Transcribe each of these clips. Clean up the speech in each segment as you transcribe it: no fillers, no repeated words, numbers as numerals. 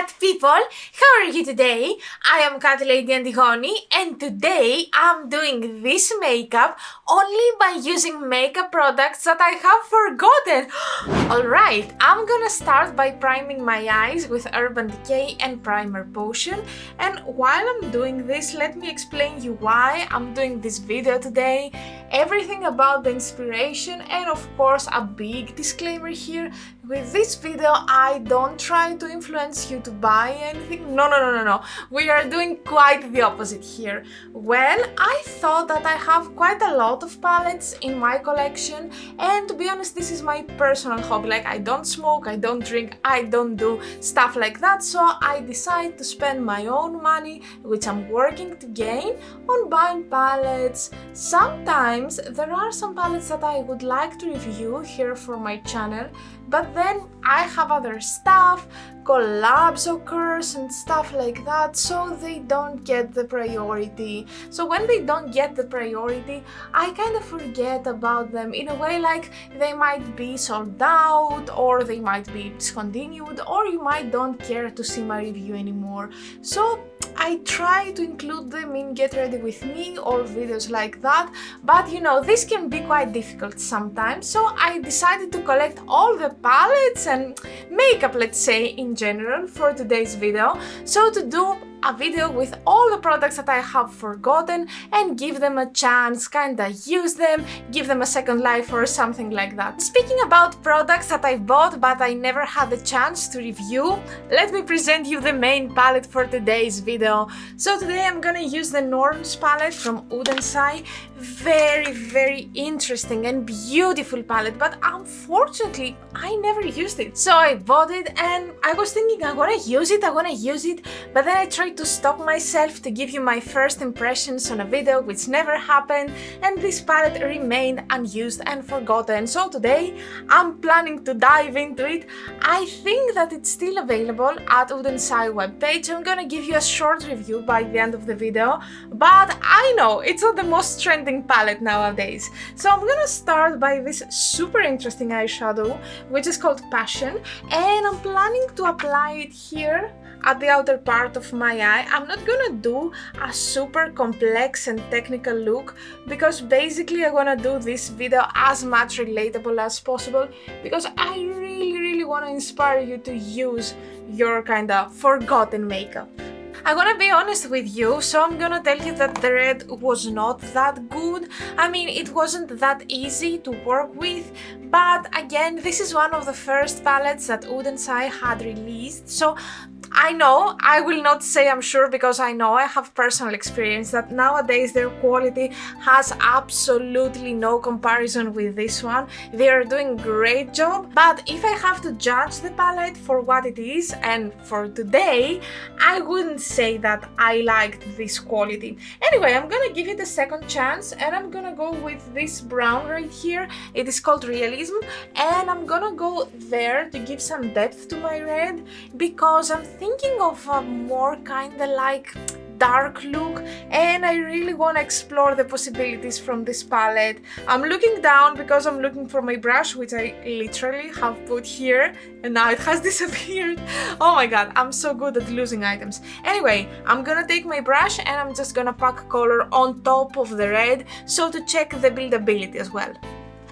cat people! How are you today? I am Catlady Antigoni, and today I'm doing this makeup only by using makeup products that I have forgotten. Alright, I'm gonna start by priming my eyes with Urban Decay and Primer Potion, and while I'm doing this, let me explain you why I'm doing this video today, everything about the inspiration, and of course a big disclaimer here. With this video, I don't try to influence you to buy anything. No. We are doing quite the opposite here. Well, I thought that I have quite a lot of palettes in my collection, and to be honest, this is my personal hobby. Like, I don't smoke, I don't drink, I don't do stuff like that, so I decided to spend my own money, which I'm working to gain, on buying palettes. Sometimes there are some palettes that I would like to review here for my channel, but then I have other stuff, collabs occurs and stuff like that, so they don't get the priority. So when they don't get the priority, I kind of forget about them in a way, like they might be sold out, or they might be discontinued, or you might don't care to see my review anymore. So I try to include them in Get Ready With Me or videos like that, but you know, this can be quite difficult sometimes, so I decided to collect all the palettes and makeup, let's say, in general for today's video. So to do a video with all the products that I have forgotten and give them a chance, kinda use them, give them a second life or something like that. Speaking about products that I bought but I never had the chance to review, let me present you the main palette for today's video. So today I'm gonna use the Norms palette from Aden. Very interesting and beautiful palette, but unfortunately I never used it. So I bought it and I was thinking I wanna use it, but then I tried to stop myself to give you my first impressions on a video, which never happened, and this palette remained unused and forgotten. So today I'm planning to dive into it. I think that it's still available at Aden's webpage. I'm gonna give you a short review by the end of the video, but I know it's not the most trending palette nowadays. So I'm gonna start by this super interesting eyeshadow, which is called Passion, and I'm planning to apply it here at the outer part of my eye. I'm not gonna do a super complex and technical look, because basically I wanna do this video as much relatable as possible, because I really wanna inspire you to use your kinda forgotten makeup. I'm gonna be honest with you, so I'm gonna tell you that the red was not that good. I mean, it wasn't that easy to work with, but again, this is one of the first palettes that Aden had released, so I know, I will not say I'm sure, because I know, I have personal experience that nowadays their quality has absolutely no comparison with this one. They are doing a great job, but if I have to judge the palette for what it is and for today, I wouldn't say that I liked this quality. Anyway, I'm gonna give it a second chance, and I'm gonna go with this brown right here. It is called Realism, and I'm gonna go there to give some depth to my red, because I'm thinking of a more kinda like dark look, and I really want to explore the possibilities from this palette. I'm looking down because I'm looking for my brush, which I literally have put here, and now it has disappeared. Oh my god, I'm so good at losing items. Anyway, I'm gonna take my brush and I'm just gonna pack color on top of the red, so to check the buildability as well.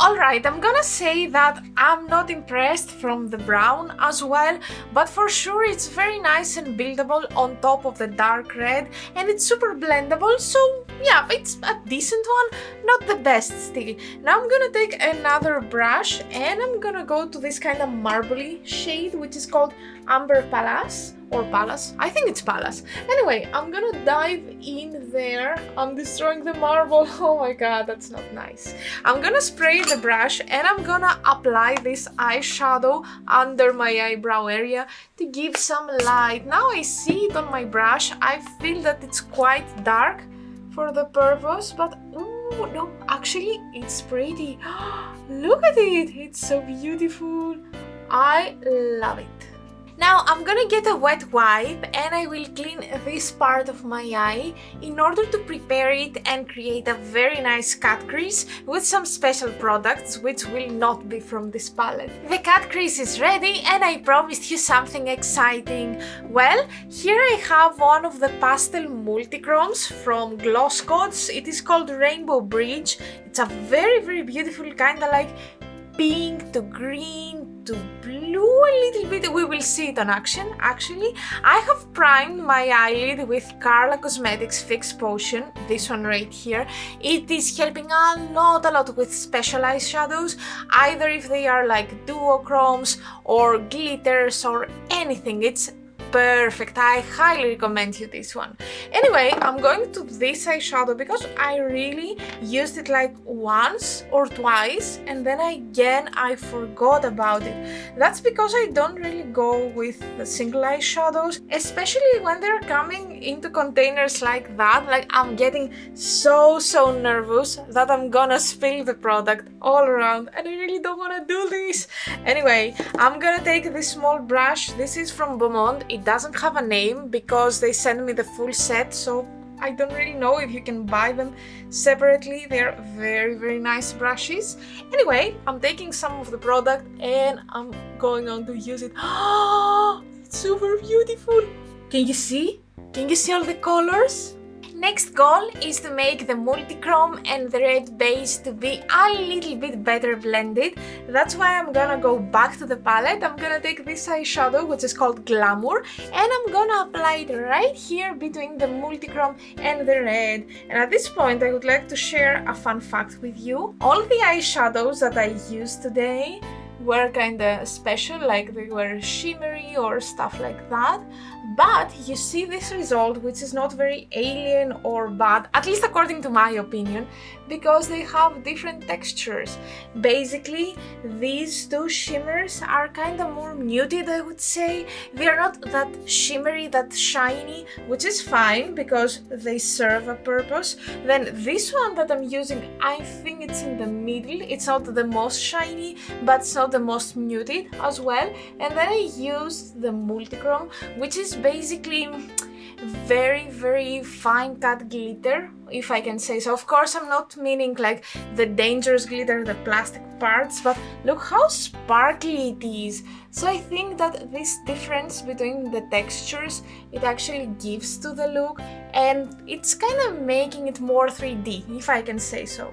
Alright, I'm gonna say that I'm not impressed from the brown as well, but for sure it's very nice and buildable on top of the dark red, and it's super blendable, so yeah, it's a decent one, not the best still. Now I'm gonna take another brush and I'm gonna go to this kind of marbly shade, which is called Amber Palace. Or Palace? I think it's Palace. Anyway, I'm gonna dive in there. I'm destroying the marble. Oh my god, that's not nice. I'm gonna spray the brush and I'm gonna apply this eyeshadow under my eyebrow area to give some light. Now I see it on my brush. I feel that it's quite dark for the purpose, but ooh, no, actually it's pretty. Look at it, it's so beautiful. I love it. Now I'm gonna get a wet wipe and I will clean this part of my eye in order to prepare it and create a very nice cut crease with some special products which will not be from this palette. The cut crease is ready and I promised you something exciting. Well, here I have one of the pastel multichromes from Gloss Codes. It is called Rainbow Bridge. It's a very beautiful kinda like pink to green to blue a little bit. We will see it on action actually. I have primed my eyelid with Aden Cosmetics Fix Potion, this one right here. It is helping a lot with special eyeshadows, either if they are like duochromes or glitters or anything. It's perfect. I highly recommend you this one. Anyway, I'm going to this eyeshadow because I really used it like once or twice and then again I forgot about it. That's because I don't really go with the single eyeshadows, especially when they're coming into containers like that. Like I'm getting so nervous that I'm gonna spill the product all around and I really don't want to do this. Anyway, I'm gonna take this small brush. This is from Beaumont. It doesn't have a name because they sent me the full set, so I don't really know if you can buy them separately. They're very nice brushes. Anyway, I'm taking some of the product and I'm going on to use it. Oh, it's super beautiful. Can you see? Can you see all the colors? Next goal is to make the multichrome and the red base to be a little bit better blended. That's why I'm gonna go back to the palette. I'm gonna take this eyeshadow, which is called Glamour, and I'm gonna apply it right here between the multichrome and the red. And at this point, I would like to share a fun fact with you. All the eyeshadows that I used today were kinda special, like they were shimmery or stuff like that. But you see this result, which is not very alien or bad, at least according to my opinion, because they have different textures. Basically, these two shimmers are kind of more muted, I would say. They are not that shimmery, that shiny, which is fine because they serve a purpose. Then this one that I'm using, I think it's in the middle. It's not the most shiny, but it's not the most muted as well. And then I used the multichrome, which is basically very fine cut glitter, if I can say so. Of course, I'm not meaning like the dangerous glitter, the plastic parts, but look how sparkly it is. So I think that this difference between the textures, it actually gives to the look, and it's kind of making it more 3D, if I can say so.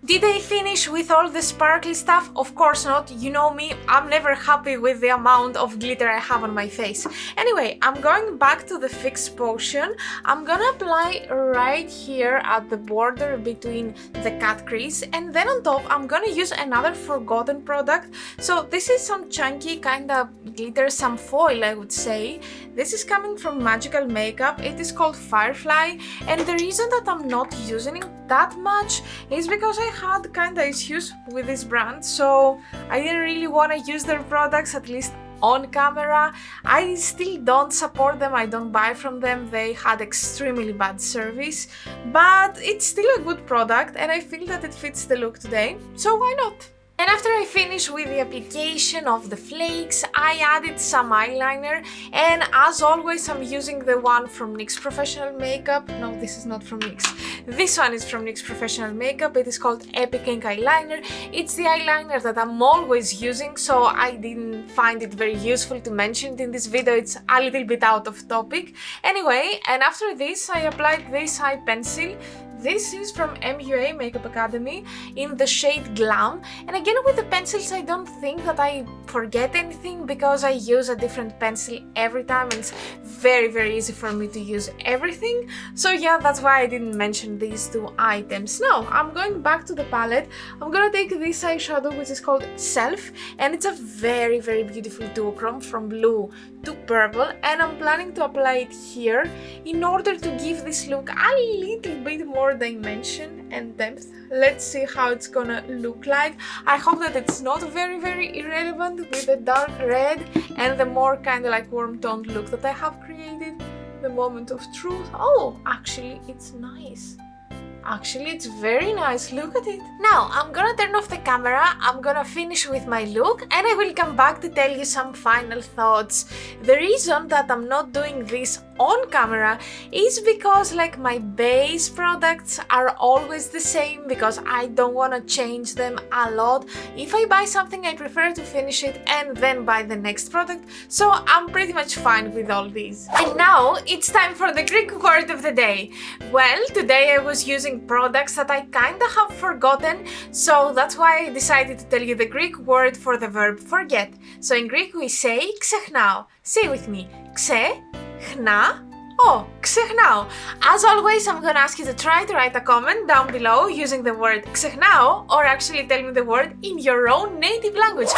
Did I finish with all the sparkly stuff? Of course not. You know me, I'm never happy with the amount of glitter I have on my face. Anyway, I'm going back to the Fix Potion. I'm gonna apply right here at the border between the cut crease, and then on top I'm gonna use another forgotten product. So this is some chunky kind of glitter, some foil I would say. This is coming from Magical Makeup. It is called Firefly, and the reason that I'm not using it that much is because I had kinda issues with this brand, so I didn't really want to use their products, at least on camera. I still don't support them, I don't buy from them, they had extremely bad service, but it's still a good product and I feel that it fits the look today, so why not? And after I finished with the application of the flakes, I added some eyeliner, and as always I'm using the one from NYX Professional Makeup. No, this is not from NYX. This one is from NYX Professional Makeup. It is called Epic Ink Eyeliner. It's the eyeliner that I'm always using, so I didn't find it very useful to mention it in this video. It's a little bit out of topic. Anyway, and after this I applied this eye pencil. This is from MUA Makeup Academy in the shade Glam, and again with the pencils I don't think that I forget anything because I use a different pencil every time and it's very easy for me to use everything. So yeah, that's why I didn't mention these two items. Now I'm going back to the palette. I'm gonna take this eyeshadow which is called Self, and it's a very beautiful duochrome from blue to purple, and I'm planning to apply it here in order to give this look a little bit more dimension and depth. Let's see how it's gonna look like. I hope that it's not very irrelevant with the dark red and the more kind of like warm toned look that I have created. The moment of truth. Oh, actually it's nice. Actually, it's very nice, look at it. Now, I'm gonna turn off the camera, I'm gonna finish with my look and I will come back to tell you some final thoughts. The reason that I'm not doing this on camera is because like my base products are always the same because I don't want to change them a lot. If I buy something, I prefer to finish it and then buy the next product, so I'm pretty much fine with all these. And now it's time for the Greek word of the day. Well, today I was using products that I kinda have forgotten, so that's why I decided to tell you the Greek word for the verb forget. So in Greek we say ξεχνάω. Say with me, ξεχνάω. Ξεχνάω. As always, I'm gonna ask you to try to write a comment down below using the word ξεχνάω or actually tell me the word in your own native language.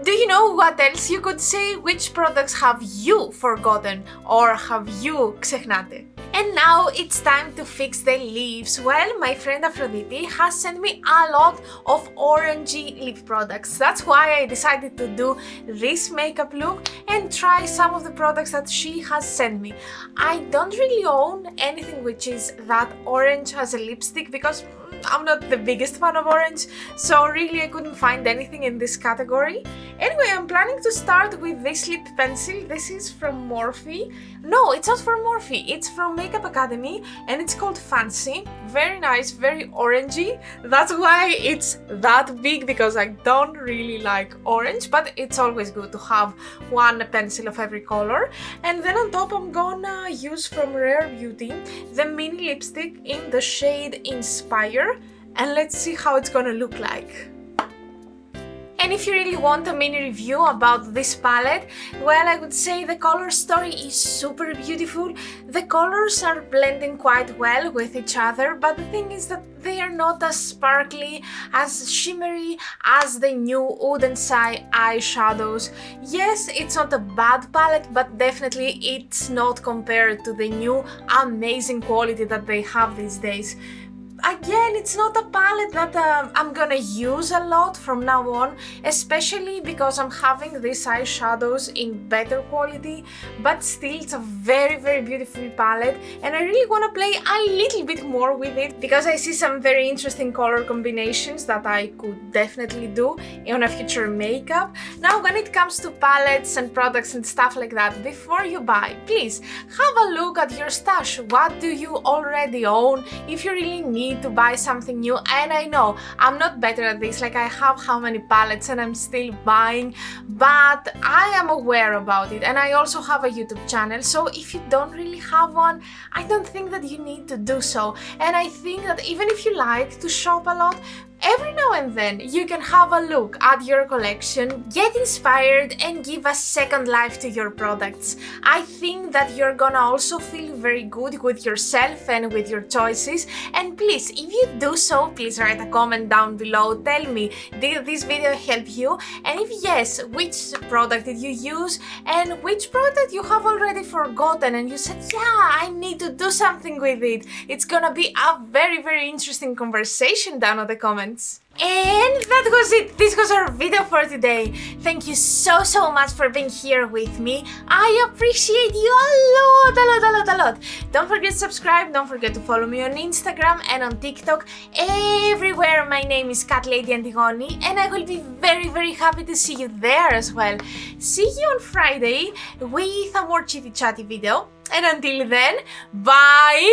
Do you know what else you could say? Which products have you forgotten or have you ξεχνάτε? And now it's time to fix the lips. Well, my friend Aphrodite has sent me a lot of orangey lip products. That's why I decided to do this makeup look and try some of the products that she has sent me. I don't really own anything which is that orange as a lipstick because I'm not the biggest fan of orange, so really I couldn't find anything in this category. Anyway, I'm planning to start with this lip pencil. This is from Morphe. No, it's not from Morphe, it's from Makeup Academy and it's called Fancy. Very nice, very orangey. That's why it's that big because I don't really like orange, but it's always good to have one pencil of every color. And then on top I'm gonna use from Rare Beauty the mini lipstick in the shade Inspire. And let's see how it's gonna look like. And if you really want a mini review about this palette, well, I would say the color story is super beautiful. The colors are blending quite well with each other, but the thing is that they are not as sparkly, as shimmery as the new Aden eyeshadows. Yes, it's not a bad palette, but definitely it's not compared to the new amazing quality that they have these days. Again, it's not a palette that I'm gonna use a lot from now on, especially because I'm having these eyeshadows in better quality, but still it's a very, very beautiful palette and I really want to play a little bit more with it because I see some very interesting color combinations that I could definitely do on a future makeup. Now, when it comes to palettes and products and stuff like that, before you buy, please have a look at your stash. What do you already own? If you really need to buy something new, and I know I'm not better at this, like I have how many palettes and I'm still buying, but I am aware about it and I also have a YouTube channel, so if you don't really have one, I don't think that you need to do so. And I think that even if you like to shop a lot, every now and then you can have a look at your collection, get inspired and give a second life to your products. I think that you're gonna also feel very good with yourself and with your choices. And please, if you do so, please write a comment down below, tell me, did this video help you? And if yes, which product did you use and which product you have already forgotten and you said, yeah, I need to do something with it. It's gonna be a very, very interesting conversation down in the comments. And that was it. This was our video for today. Thank you so much for being here with me. I appreciate you a lot. Don't forget to subscribe, don't forget to follow me on Instagram and on TikTok. Everywhere my name is Catlady Antigoni and I will be very happy to see you there as well. See you on Friday with a more chitty chatty video. And until then, bye!